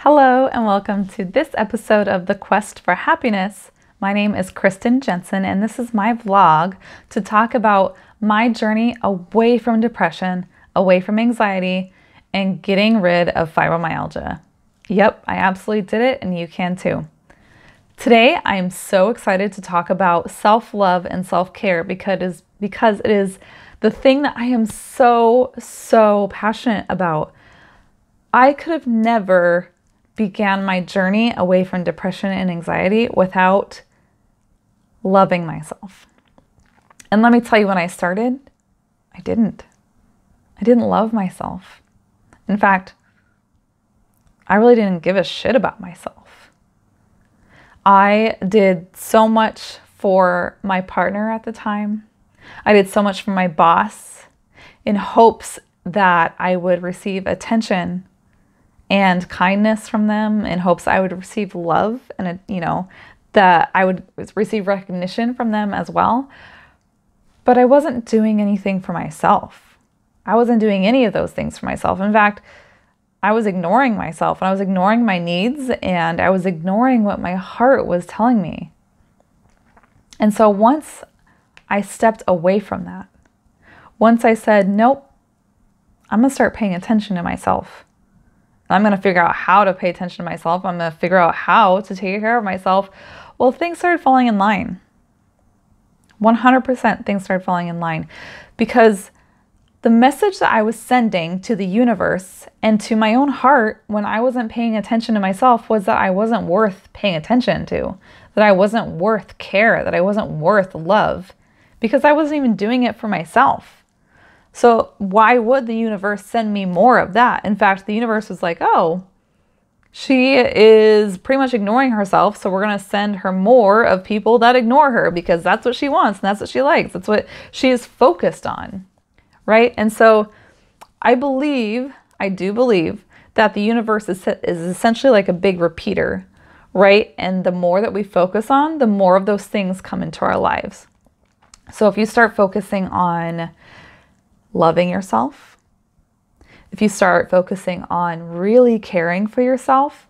Hello and welcome to this episode of The Quest for Happiness. My name is Kristen Jensen and this is my vlog to talk about my journey away from depression, away from anxiety, and getting rid of fibromyalgia. Yep, I absolutely did it and you can too. Today I am so excited to talk about self-love and self-care because it is the thing that I am so passionate about. I could have never began my journey away from depression and anxiety without loving myself. And let me tell you, when I started, I didn't love myself. In fact, I really didn't give a shit about myself. I did so much for my partner at the time. I did so much for my boss in hopes that I would receive attention and kindness from them, in hopes I would receive love and, that I would receive recognition from them as well. But I wasn't doing anything for myself. I wasn't doing any of those things for myself. In fact, I was ignoring myself and I was ignoring my needs and I was ignoring what my heart was telling me. And so once I stepped away from that, once I said, nope, I'm going to start paying attention to myself. I'm going to figure out how to pay attention to myself. I'm going to figure out how to take care of myself. Well, things started falling in line. 100% things started falling in line because the message that I was sending to the universe and to my own heart when I wasn't paying attention to myself was that I wasn't worth paying attention to, that I wasn't worth care, that I wasn't worth love, because I wasn't even doing it for myself. So why would the universe send me more of that? In fact, the universe was like, oh, she is pretty much ignoring herself, so we're going to send her more of people that ignore her because that's what she wants and that's what she likes. That's what she is focused on, right? And so I do believe that the universe is essentially like a big repeater, right? And the more that we focus on, the more of those things come into our lives. So if you start focusing on loving yourself, if you start focusing on really caring for yourself,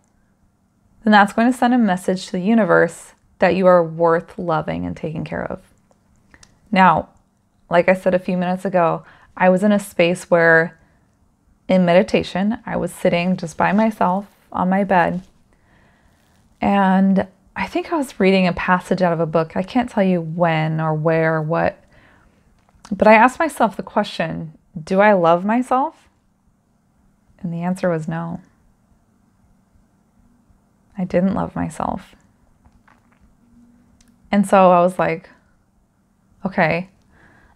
then that's going to send a message to the universe that you are worth loving and taking care of. Now, like I said a few minutes ago, I was in a space where in meditation, I was sitting just by myself on my bed, and I think I was reading a passage out of a book. I can't tell you when or where or what, but I asked myself the question, do I love myself? And the answer was no. I didn't love myself. And so I was like, okay,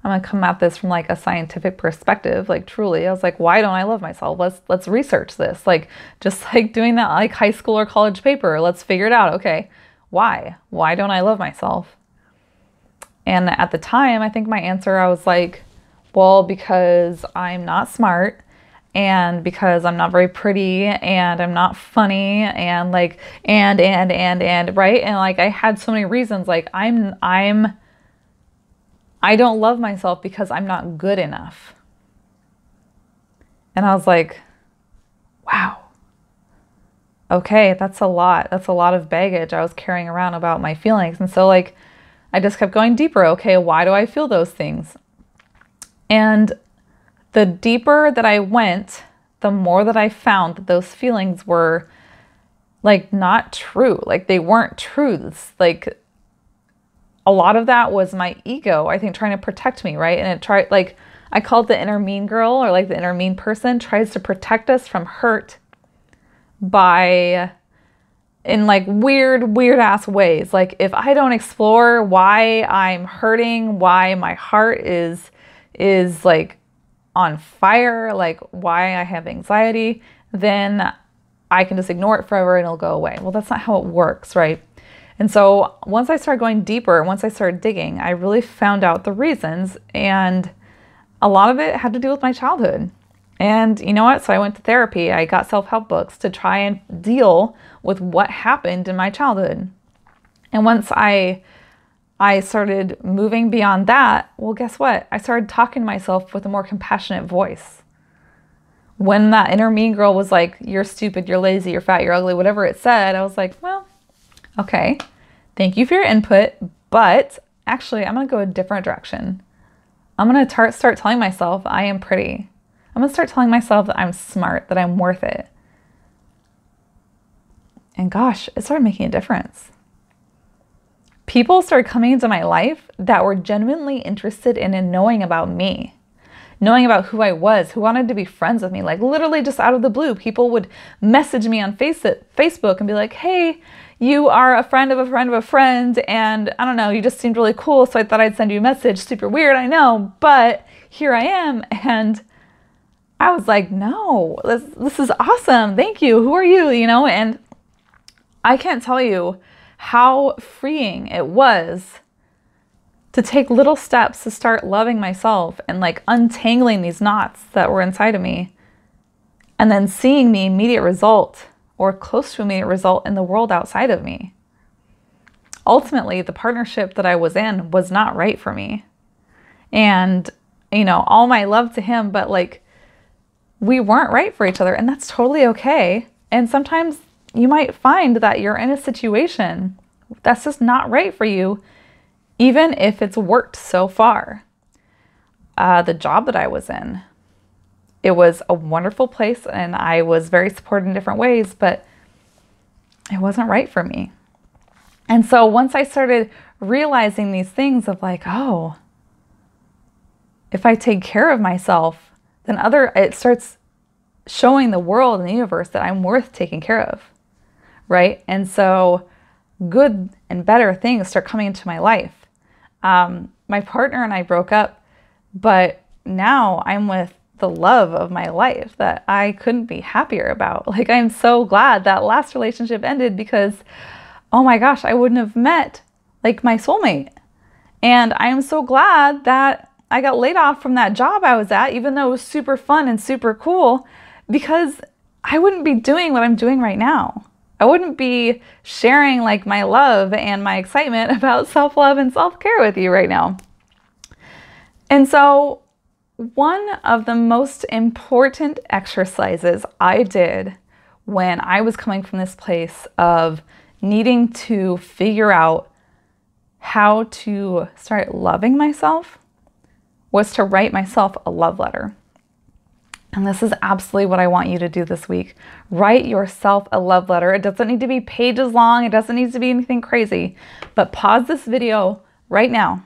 I'm going to come at this from like a scientific perspective, like truly. I was like, why don't I love myself? Let's research this. Like just like doing that like high school or college paper. Let's figure it out. Okay, why? Why don't I love myself? And at the time, I think my answer, I was like, well, because I'm not smart and because I'm not very pretty and I'm not funny and like, and, right? And like, I had so many reasons, like I don't love myself because I'm not good enough. And I was like, wow, okay, that's a lot. That's a lot of baggage I was carrying around about my feelings. And so like, I just kept going deeper. Okay, why do I feel those things? And the deeper that I went, the more that I found that those feelings were like not true. Like they weren't truths. Like a lot of that was my ego, I think, trying to protect me, right? And I call it the inner mean girl, or like the inner mean person tries to protect us from hurt in like weird ass ways. Like if I don't explore why I'm hurting, why my heart is like on fire, like why I have anxiety, then I can just ignore it forever and it'll go away. Well, that's not how it works, right? And so once I started going deeper, once I started digging, I really found out the reasons, and a lot of it had to do with my childhood. And you know what? So I went to therapy. I got self-help books to try and deal with what happened in my childhood. And once I started moving beyond that, well, guess what? I started talking to myself with a more compassionate voice. When that inner mean girl was like, you're stupid, you're lazy, you're fat, you're ugly, whatever it said, I was like, well, okay, thank you for your input, but actually I'm going to go a different direction. I'm going to start telling myself I am pretty. I'm going to start telling myself that I'm smart, that I'm worth it. And gosh, it started making a difference. People started coming into my life that were genuinely interested in knowing about me, knowing about who I was, who wanted to be friends with me. Like literally just out of the blue, people would message me on Facebook and be like, hey, you are a friend of a friend of a friend, and I don't know, you just seemed really cool, so I thought I'd send you a message. Super weird, I know, but here I am. And I was like, no, this is awesome. Thank you. Who are you? You know, and I can't tell you how freeing it was to take little steps to start loving myself and like untangling these knots that were inside of me, and then seeing the immediate result or close to immediate result in the world outside of me. Ultimately, the partnership that I was in was not right for me. And, you know, all my love to him, but like we weren't right for each other, and that's totally okay. And sometimes you might find that you're in a situation that's just not right for you, even if it's worked so far. The job that I was in, it was a wonderful place and I was very supported in different ways, but it wasn't right for me. And so once I started realizing these things of like, oh, if I take care of myself, then it starts showing the world and the universe that I'm worth taking care of, right? And so good and better things start coming into my life. My partner and I broke up, but now I'm with the love of my life that I couldn't be happier about. Like, I'm so glad that last relationship ended because, oh my gosh, I wouldn't have met like my soulmate. And I am so glad that I got laid off from that job I was at, even though it was super fun and super cool, because I wouldn't be doing what I'm doing right now. I wouldn't be sharing like my love and my excitement about self-love and self-care with you right now. And so one of the most important exercises I did when I was coming from this place of needing to figure out how to start loving myself was to write myself a love letter. And this is absolutely what I want you to do this week. Write yourself a love letter. It doesn't need to be pages long. It doesn't need to be anything crazy. But pause this video right now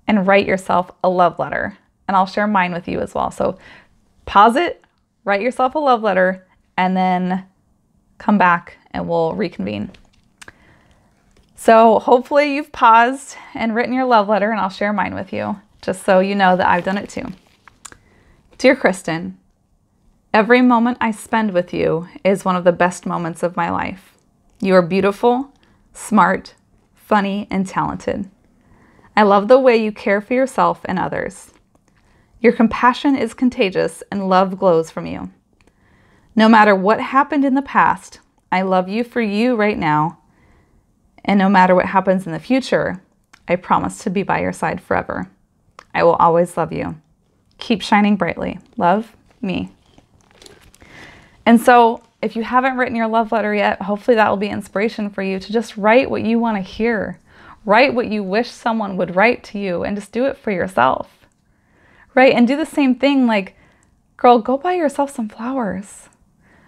and write yourself a love letter. And I'll share mine with you as well. So pause it, write yourself a love letter, and then come back and we'll reconvene. So hopefully you've paused and written your love letter, and I'll share mine with you, just so you know that I've done it too. Dear Kristen, every moment I spend with you is one of the best moments of my life. You are beautiful, smart, funny, and talented. I love the way you care for yourself and others. Your compassion is contagious and love glows from you. No matter what happened in the past, I love you for you right now. And no matter what happens in the future, I promise to be by your side forever. I will always love you. Keep shining brightly. Love, me. And so if you haven't written your love letter yet, hopefully that will be inspiration for you to just write what you want to hear. Write what you wish someone would write to you, and just do it for yourself. Right? And do the same thing, like, girl, go buy yourself some flowers.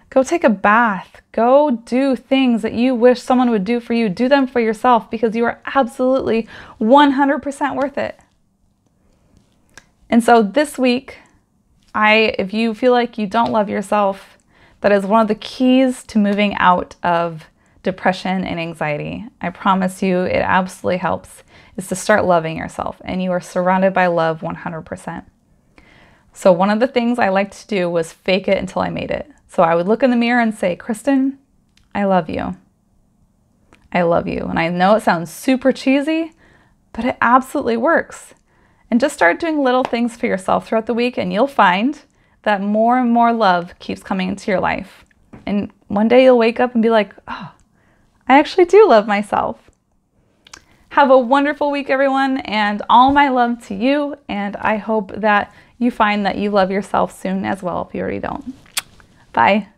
Go take a bath. Go do things that you wish someone would do for you. Do them for yourself, because you are absolutely 100% worth it. And so this week, if you feel like you don't love yourself, that is one of the keys to moving out of depression and anxiety. I promise you, it absolutely helps, is to start loving yourself, and you are surrounded by love 100%. So one of the things I liked to do was fake it until I made it. So I would look in the mirror and say, Kristen, I love you. I love you. And I know it sounds super cheesy, but it absolutely works. And just start doing little things for yourself throughout the week, and you'll find that more and more love keeps coming into your life. And one day you'll wake up and be like, oh, I actually do love myself. Have a wonderful week, everyone, and all my love to you. And I hope that you find that you love yourself soon as well if you already don't. Bye.